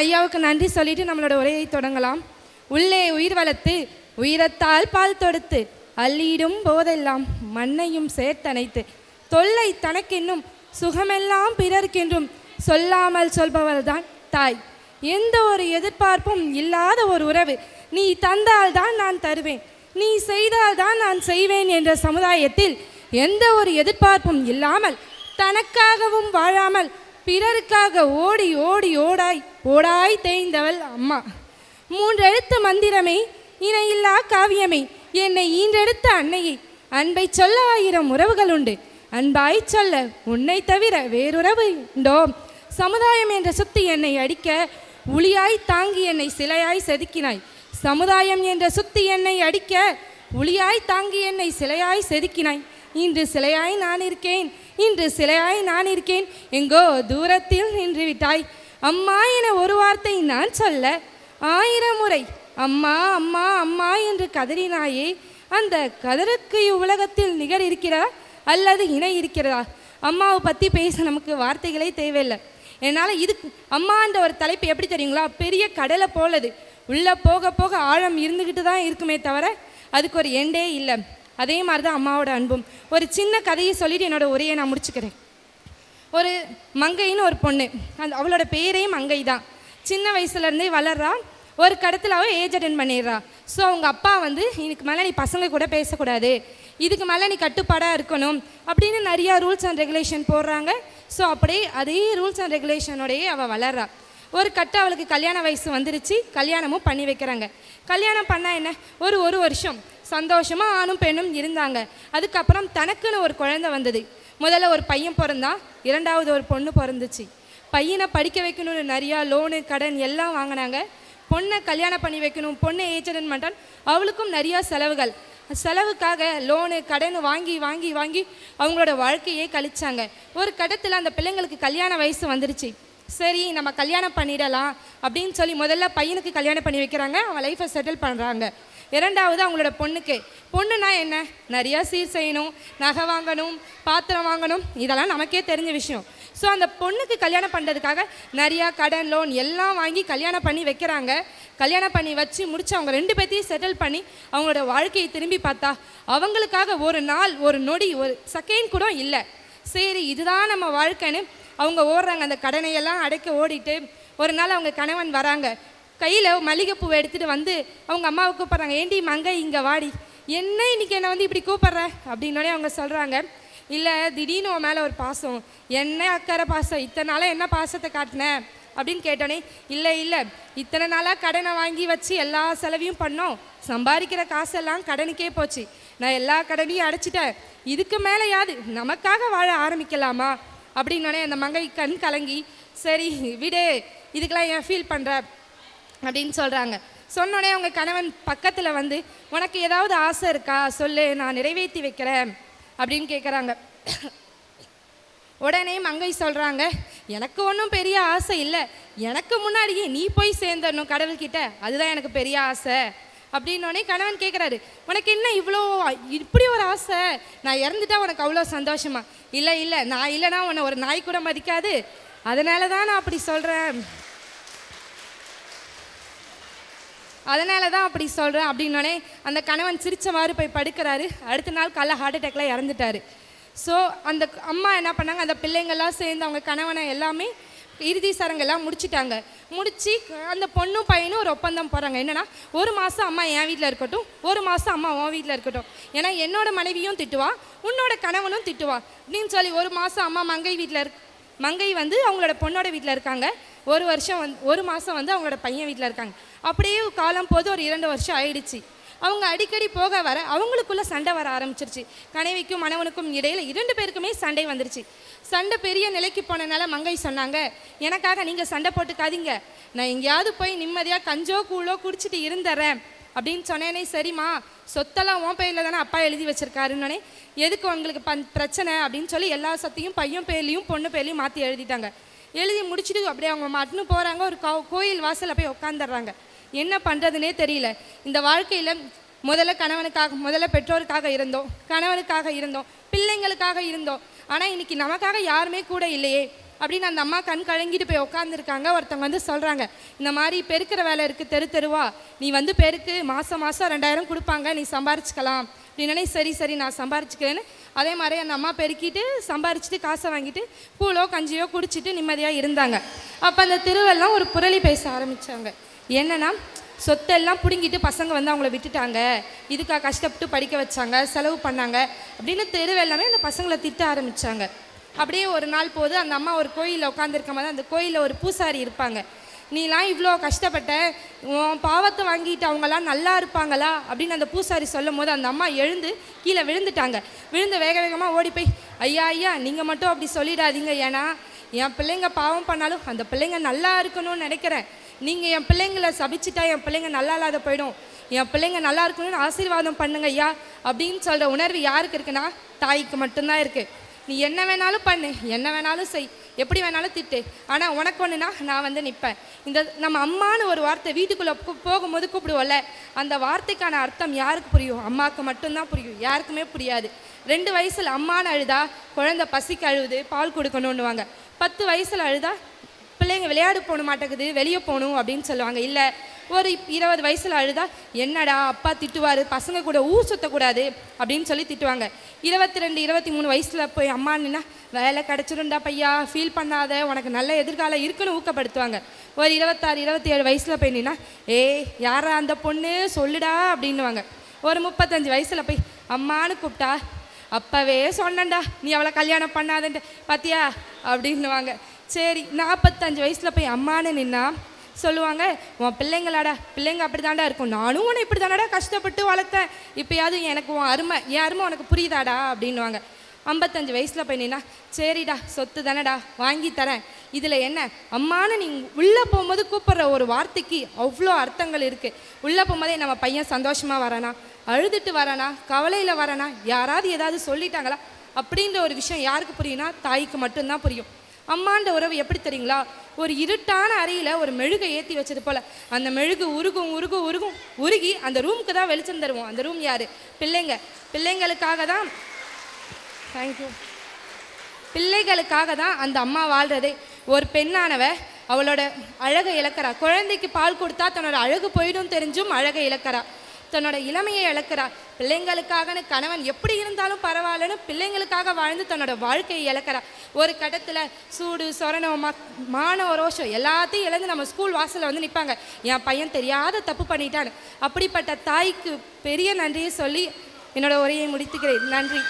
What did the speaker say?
ஐயாவுக்கு நன்றி சொல்லிட்டு நம்மளோட உரையை தொடங்கலாம். உள்ளே உயிர் வளர்த்து உயிரத்தால் பால் தொடுத்து அள்ளிடும் போதெல்லாம் மண்ணையும் சேர்த்தணைத்து தொல்லை தனக்கென்னும் சுகமெல்லாம் பிறர்க்கென்றும் சொல்லாமல் சொல்பவள்தான் தாய். எந்த ஒரு எதிர்பார்ப்பும் இல்லாத ஒரு உறவு. நீ தந்தால் தான் நான் தருவேன், நீ செய்தால் தான் நான் செய்வேன் என்ற சமுதாயத்தில் எந்த ஒரு எதிர்பார்ப்பும் இல்லாமல் தனக்காகவும் வாழாமல் பிறருக்காக ஓடி ஓடி ஓடாய் ஓடாய் தேய்ந்தவள் அம்மா. மூன்றெழுத்து மந்திரமே, இணையில்லா காவியமே, என்னை ஈன்றெடுத்த அன்னையை. அன்பை சொல்ல 1000 உறவுகள் உண்டு, அன்பாய் சொல்ல உன்னை தவிர வேறுறவு உண்டோ? சமுதாயம் என்ற சுத்தி என்னை அடிக்க உளியாய் தாங்கி என்னை சிலையாய் செதுக்கினாய். சமுதாயம் என்ற சுத்தி என்னை அடிக்க உளியாய் தாங்கி என்னை சிலையாய் செதுக்கினாய். இன்று சிலையாய் நான் இருக்கேன், இன்று சிலையாய் நான் இருக்கேன், எங்கோ தூரத்தில் நின்று விட்டாய். அம்மா என ஒரு வார்த்தை நான் சொல்ல 1000 முறை அம்மா அம்மா அம்மா என்று கதறினாயே. அந்த கதருக்கு உலகத்தில் நிகர் இருக்கிறதா அல்லது இணை இருக்கிறதா? அம்மாவை பற்றி பேச நமக்கு வார்த்தைகளே தேவையில்லை. என்னால் இதுக்கு அம்மான்ற ஒரு தலைப்பு எப்படி தெரியுங்களா, பெரிய கடலை போலது. உள்ளே போக போக ஆழம் இருந்துக்கிட்டு தான் இருக்குமே தவிர அதுக்கு ஒரு எண்டே இல்லை. அதே மாதிரி தான் அம்மாவோட அன்பும். ஒரு சின்ன கதையை சொல்லிவிட்டு என்னோடய உரையை நான் முடிச்சுக்கிறேன். ஒரு மங்கைன்னு ஒரு பொண்ணு, அவளோட பேரே மங்கை தான். சின்ன வயசுலேருந்தே வளர்றா. ஒரு கடத்தில் அவள் ஏஜ் அட்டென்ட் பண்ணிடுறா. ஸோ அவங்க அப்பா இதுக்கு மேலே நீ பசங்க கூட பேசக்கூடாது, இதுக்கு மேலே நீ கட்டுப்பாடாக இருக்கணும் அப்படின்னு நிறையா ரூல்ஸ் அண்ட் ரெகுலேஷன் போடுறாங்க. ஸோ அப்படியே அதே ரூல்ஸ் அண்ட் ரெகுலேஷனோடையே அவள் வளர்றா. ஒரு கட்டம் அவளுக்கு கல்யாண வயசு வந்துருச்சு, கல்யாணமும் பண்ணி வைக்கிறாங்க. கல்யாணம் பண்ணால் என்ன, ஒரு வருஷம் சந்தோஷமாக ஆணும் பெண்ணும் இருந்தாங்க. அதுக்கப்புறம் தனக்குன்னு ஒரு குழந்தை வந்தது. முதல்ல ஒரு பையன் பிறந்தான், 2வது ஒரு பொண்ணு பிறந்துச்சு. பையனை படிக்க வைக்கணும்னு நிறையா லோனு கடன் எல்லாம் வாங்கினாங்க. பொண்ணை கல்யாணம் பண்ணி வைக்கணும், பொண்ணை ஏஜ் அட்டென்ட் பண்ணிட்டான், அவளுக்கும் நிறையா செலவுகள். செலவுக்காக லோனு கடன் வாங்கி வாங்கி வாங்கி அவங்களோட வாழ்க்கையே கழிச்சாங்க. ஒரு கட்டத்தில் அந்த பிள்ளைங்களுக்கு கல்யாண வயசு வந்துருச்சு. சரி நம்ம கல்யாணம் பண்ணிடலாம் அப்படின்னு சொல்லி முதல்ல பையனுக்கு கல்யாணம் பண்ணி வைக்கிறாங்க, அவன் லைஃப்பை செட்டில் பண்ணுறாங்க. 2வது அவங்களோட பொண்ணுனா என்ன, நிறையா சீர் செய்யணும், நகை வாங்கணும், பாத்திரம் வாங்கணும், இதெல்லாம் நமக்கே தெரிஞ்ச விஷயம். ஸோ அந்த பொண்ணுக்கு கல்யாணம் பண்ணுறதுக்காக நிறையா கடன் லோன் எல்லாம் வாங்கி கல்யாணம் பண்ணி வைக்கிறாங்க. கல்யாணம் பண்ணி வச்சு முடிச்சு அவங்க 2 பேர்த்தையும் செட்டில் பண்ணி அவங்களோட வாழ்க்கையை திரும்பி பார்த்தா அவங்களுக்காக ஒரு நாள் ஒரு நொடி ஒரு செகண்ட் கூட இல்லை. சரி இதுதான் நம்ம வாழ்க்கைன்னு அவங்க ஓடுறாங்க. அந்த கடனையெல்லாம் அடைக்க ஓடிட்டு ஒரு நாள் அவங்க கணவன் வராங்க, கையில் மல்லிகைப்பூவை எடுத்துகிட்டு வந்து அவங்க அம்மாவை கூப்பிட்றாங்க. ஏண்டி மங்கை இங்கே வாடி, என்ன இன்னைக்கு என்னை இப்படி கூப்பிட்ற அப்படின்னோடனே அவங்க சொல்கிறாங்க, இல்லை திடீர்னு உன் மேலே ஒரு பாசம், என்ன அக்கறை பாசம், இத்தனை நாளாக என்ன பாசத்தை காட்டினேன் அப்படின்னு கேட்டோன்னே, இல்லை இத்தனை நாளாக கடனை வாங்கி வச்சு எல்லா செலவையும் பண்ணோம், சம்பாதிக்கிற காசெல்லாம் கடனுக்கே போச்சு, நான் எல்லா கடனையும் அடைச்சிட்டேன், இதுக்கு மேலே யாது நமக்காக வாழ ஆரம்பிக்கலாமா அப்படின்னோடனே அந்த மங்கை கண் கலங்கி, சரி விடு இதுக்கெல்லாம் ஏன் ஃபீல் பண்ணுற அப்படின்னு சொல்கிறாங்க. சொன்னோடனே அவங்க கணவன் பக்கத்தில் வந்து, உனக்கு ஏதாவது ஆசை இருக்கா சொல்லு, நான் நிறைவேற்றி வைக்கிறேன் அப்படின்னு கேட்குறாங்க. உடனே மங்கை சொல்கிறாங்க, எனக்கு ஒன்றும் பெரிய ஆசை இல்லை, எனக்கு முன்னாடியே நீ போய் சேர்ந்துடணும் கடவுள்கிட்ட, அதுதான் எனக்கு பெரிய ஆசை அப்படின்னோடனே கணவன் கேட்குறாரு, உனக்கு என்ன இப்படி ஒரு ஆசை, நான் இறந்துட்டா உனக்கு அவ்வளோ சந்தோஷமா? இல்லை நான் இல்லைனா உன்னை ஒரு நாய் கூட மதிக்காது, அதனால தான் நான் அப்படி சொல்கிறேன் அப்படின்னோடனே அந்த கணவன் சிரிச்சவாறு போய் படுக்கிறாரு. அடுத்த நாள் காலைல ஹார்ட் அட்டாக்ல இறந்துட்டாரு. ஸோ அந்த அம்மா என்ன பண்ணாங்க, அந்த பிள்ளைங்கள்லாம் சேர்ந்து அவங்க கணவனை எல்லாமே இறுதி சடங்கெல்லாம் முடிச்சிட்டாங்க. முடித்து அந்த பொண்ணும் பையனும் ஒரு ஒப்பந்தம் போகிறாங்க. என்னென்னா, 1 மாதம் அம்மா என் வீட்டில் இருக்கட்டும், 1 மாதம் அம்மா உன் வீட்டில் இருக்கட்டும், ஏன்னா என்னோட மனைவியும் திட்டுவா, உன்னோட கணவனும் திட்டுவா அப்படின்னு சொல்லி 1 மாதம் அம்மா மங்கை அவங்களோட பொண்ணோட வீட்டில் இருக்காங்க. 1 மாதம் அவங்களோட பையன் வீட்டில் இருக்காங்க. அப்படியே காலம் போது ஒரு 2 வருஷம் ஆயிடுச்சு. அவங்க அடிக்கடி போக வர அவங்களுக்குள்ள சண்டை வர ஆரம்பிச்சிருச்சு. கணவிக்கும் மணவனுக்கும் இடையில 2 பேருக்குமே சண்டை வந்துருச்சு. சண்டை பெரிய நிலைக்கு போனனால மங்கை சொன்னாங்க, எனக்காக நீங்கள் சண்டை போட்டுக்காதீங்க, நான் எங்கேயாவது போய் நிம்மதியாக கஞ்சோ கூழோ குடிச்சிட்டு இருந்துறேன் அப்படின்னு சொன்னேனே. சரிம்மா, சொத்தெல்லாம் உன் பேரில் தானே அப்பா எழுதி வச்சிருக்காருன்னே, எதுக்கு உங்களுக்கு பிரச்சனை அப்படின்னு சொல்லி எல்லா சொத்தையும் பையன் பேர்லையும் பொண்ணு பேர்லையும் மாற்றி எழுதிட்டாங்க. எழுதி முடிச்சுட்டு அப்படியே அவங்க மட்டுன்னு போகிறாங்க. ஒரு கோயில் வாசலில் போய் உட்காந்துடுறாங்க. என்ன பண்ணுறதுனே தெரியல. இந்த வாழ்க்கையில் முதல்ல பெற்றோருக்காக இருந்தோம், கணவனுக்காக இருந்தோம், பிள்ளைங்களுக்காக இருந்தோம். ஆனால் இன்றைக்கி நமக்காக யாருமே கூட இல்லையே அப்படின்னு அந்த அம்மா கண் கலங்கிட்டு போய் உட்காந்துருக்காங்க. ஒருத்தவங்க வந்து சொல்கிறாங்க, இந்த மாதிரி பெருக்கிற வேலை இருக்குது தெரு தெருவா, நீ வந்து பெருக்கு, மாதம் 2000 கொடுப்பாங்க, நீ சம்பாரிச்சிக்கலாம் அப்படின்னே. சரி சரி நான் சம்பாரிச்சிக்கிறேன்னு அதே மாதிரி அந்த அம்மா பெருக்கிட்டு சம்பாரிச்சிட்டு காசை வாங்கிட்டு கூழோ கஞ்சியோ குடிச்சிட்டு நிம்மதியாக இருந்தாங்க. அப்போ அந்த தெருவெல்லாம் ஒரு புரளி பேச ஆரம்பித்தாங்க. என்னன்னா, சொத்தெல்லாம் பிடுங்கிட்டு பசங்க வந்து அவங்கள விட்டுட்டாங்க, இதுக்காக கஷ்டப்பட்டு படிக்க வச்சாங்க, செலவு பண்ணாங்க அப்படின்னு தெருவெல்லாமே அந்த பசங்களை திட்ட ஆரம்பித்தாங்க. அப்படியே ஒரு நாள் போது அந்த அம்மா ஒரு கோயிலில் உட்காந்துருக்கும் போது அந்த கோயிலில் ஒரு பூசாரி இருப்பாங்க. நீலாம் இவ்வளோ கஷ்டப்பட்ட, உன் பாவத்தை வாங்கிட்டு அவங்களாம் நல்லா இருப்பாங்களா அப்படின்னு அந்த பூசாரி சொல்லும் போது அந்த அம்மா எழுந்து கீழே விழுந்துட்டாங்க. விழுந்து வேக வேகமாக ஓடி போய், ஐயா ஐயா நீங்கள் மட்டும் அப்படி சொல்லிடாதீங்க, ஏன்னா என் பிள்ளைங்க பாவம் பண்ணாலும் அந்த பிள்ளைங்க நல்லா இருக்கணும்னு நினைக்கிறேன். நீங்கள் என் பிள்ளைங்களை சபிச்சிட்டா என் பிள்ளைங்க நல்லா இல்லாத போயிடும், என் பிள்ளைங்க நல்லா இருக்கணும்னு ஆசீர்வாதம் பண்ணுங்க ஐயா அப்படின்னு சொல்கிற உணர்வு யாருக்கு இருக்குன்னா தாய்க்கு மட்டும்தான் இருக்குது. நீ என்ன வேணாலும் பண்ணு, என்ன வேணாலும் செய், எப்படி வேணாலும் திட்டு, ஆனால் உனக்கு ஒன்றுனா நான் வந்து நிற்பேன். இந்த நம்ம அம்மானு ஒரு வார்த்தை வீட்டுக்குள்ளே போகும்போது கூப்பிடுவோம்ல, அந்த வார்த்தைக்கான அர்த்தம் யாருக்கு புரியும்? அம்மாவுக்கு மட்டும்தான் புரியும், யாருக்குமே புரியாது. 2 வயசில் அம்மானு அழுதா குழந்தை பசிக்கு அழுவுது, பால் கொடுக்கணுன்னுவாங்க. 10 வயசில் அழுதா பிள்ளைங்க விளையாடு போக மாட்டேங்குது, வெளியே போகணும் அப்படின்னு சொல்லுவாங்க. இல்லை ஒரு 20 வயசில் அழுதா, என்னடா அப்பா திட்டுவார், பசங்க கூட ஊர் சுற்றக்கூடாது அப்படின்னு சொல்லி திட்டுவாங்க. 22, 23 வயசில் போய் அம்மானுன்னா, வேலை கிடச்சிருண்டா பையா, ஃபீல் பண்ணாத, உனக்கு நல்ல எதிர்காலம் இருக்குன்னு ஊக்கப்படுத்துவாங்க. ஒரு 26, 27 வயசில் போய் நின்னா, ஏய் யாரா அந்த பொண்ணு சொல்லுடா அப்படின்னுவாங்க. ஒரு 35 வயசில் போய் அம்மானு கூப்பிட்டா, அப்போவே சொன்னண்டா நீ அவளை கல்யாணம் பண்ணாதன்ட்டு பார்த்தியா அப்படின்னுவாங்க. சரி 45 வயசில் போய் அம்மானு நின்னா சொல்லுவாங்க, உன் பிள்ளைங்களாடா, பிள்ளைங்க அப்படி தாண்டா இருக்கும், நானும் உன்னை இப்படி தானடா கஷ்டப்பட்டு வளர்த்தேன், இப்போயாவது எனக்கு உன் அருமை, என் அருமை உனக்கு புரியுதாடா அப்படின்வாங்க. 55 வயசில் போய் நின்னா, சரிடா சொத்து தானடா வாங்கி தரேன், இதில் என்ன அம்மானு நீ உள்ளே போகும்போது கூப்பிட்ற ஒரு வார்த்தைக்கு அவ்வளோ அர்த்தங்கள் இருக்குது. உள்ளே போகும்போதே நம்ம பையன் சந்தோஷமாக வரானா, அழுதுட்டு வரானா, கவலையில் வரானா, யாராவது ஏதாவது சொல்லிட்டாங்களா அப்படின்ற ஒரு விஷயம் யாருக்கு புரியும்னா தாய்க்கு மட்டும்தான் புரியும். அம்மான்ற உறவு எப்படி தெரியுங்களா, ஒரு இருட்டான அறையில் ஒரு மெழுகை ஏற்றி வச்சது போல் அந்த மெழுகு உருகும் உருகும் உருகும் உருகி அந்த ரூமுக்கு தான் வெளிச்சம் தருவோம். அந்த ரூம் யார்? பிள்ளைங்க. பிள்ளைங்களுக்காக தான், தேங்க்யூ, பிள்ளைகளுக்காக தான் அந்த அம்மா வாழ்கிறதே. ஒரு பெண்ணானவ அவளோட அழகை இழக்கிறா. குழந்தைக்கு பால் கொடுத்தா தன்னோட அழகு போயிடும் தெரிஞ்சும் அழகை இழக்கிறா, தன்னோட இளமையை இழக்கிறா. பிள்ளைங்களுக்காகனு கணவன் எப்படி இருந்தாலும் பரவாயில்லன்னு பிள்ளைங்களுக்காக வாழ்ந்து தன்னோட வாழ்க்கையை இழக்கிறா. ஒரு கட்டத்தில் சூடு சொரணம் மான ரோஷம் எல்லாத்தையும் இழந்து நம்ம ஸ்கூல் வாசலில் வந்து நிற்பாங்க, என் பையன் தெரியாத தப்பு பண்ணிட்டான்னு. அப்படிப்பட்ட தாய்க்கு பெரிய நன்றியை சொல்லி என்னோட உரையை முடித்துக்கிறேன். நன்றி.